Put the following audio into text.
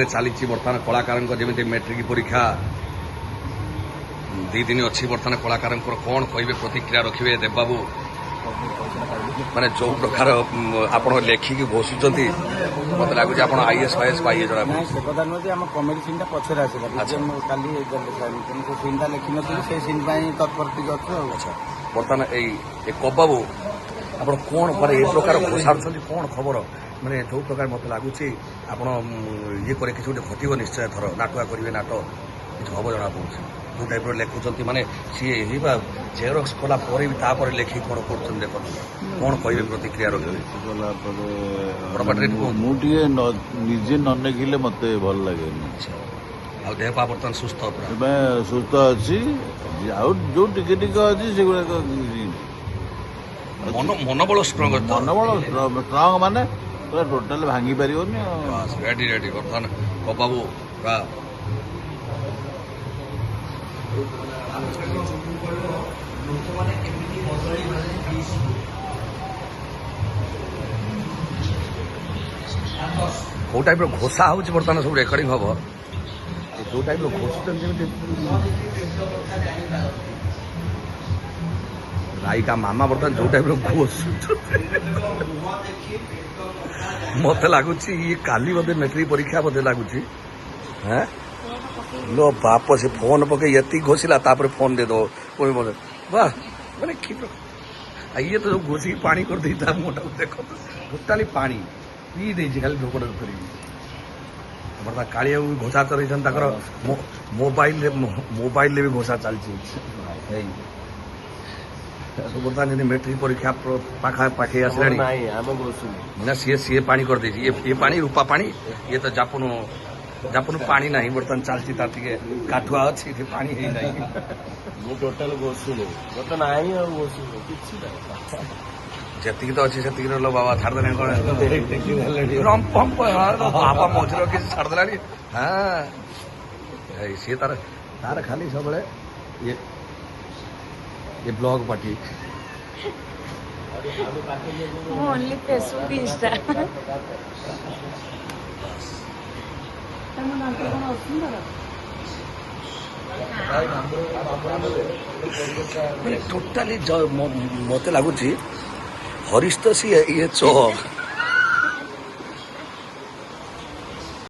चली बर्तमान कलाकार जमी मेट्रिक परीक्षा 2 दिन अच्छी बर्तमान कलाकार कौन कहे प्रतिक्रिया रखिए देवबाबू माने जो प्रकार आप लेखिकी घोषुंट मत लगुच आप आईएएस फाईएएस पाइए जरा कथा नुहे आम कमेडी सीन पचर आसला काली सीन लिखी नी से सीन तत्पर टे अच्छा बर्तमान कबाबू आप कौन माने ये प्रकार घोषाड़ कौन खबर माने जो प्रकार मत लगुच आप ये करे कि गोटे घटव निश्चय थर नाटुआ करेंगे नाट कि हम जना पड़े जो टाइप लिखुंट माने सी जेरक्स कलापर लिखी कौन कर देख कौन कहे प्रतिक्रिया रखिए मुझे निजे न लिखिले मत भल लगे आ देह पा बर्तमान सुस्थ सुस्थ अच्छी जो टिके टिके अच्छी से मनोबल स्ट्रंग मनोबल स्ट्रंग माने टोटाल भांगी पार रेडी रेडी बर्तमान कबाबू कौ टाइप घोषा हो बर्तमान सब रेकर्डिंग हम जो टाइप घोषुचन राइका मामा बर्तमान जो टाइप घोषुच मत लगुच ये काली बोधे मेट्रिक परीक्षा बोधे लगुच हैं लो बाप से फोन पके ये घोषिला फोन दे दो कोई बोले वाह मैंने ये तो जो घोषी पानी कर दी था मोटा देखो टोटाली पानी पी दे खाली ढोकड़ कर बर्तमान कालिया भी घोषा चल मोबाइल भी घोषा चलती बर्तमान मेट्रिक परीक्षा पाखे आसला ना सी पानी कर दे ये पानी रूपा पानी ये तो जापुन पानी ना बर्तमान चलती काठुआ अच्छी पानी है ना टोटाल घोषुनी जी तो अच्छी से लो बाबा छाड़दे बाबा मझे कि छाड़देला हाँ सी तार तार खाली सब ये blog party only Facebook Insta totally मत लगुच हरीश तो सी ये चो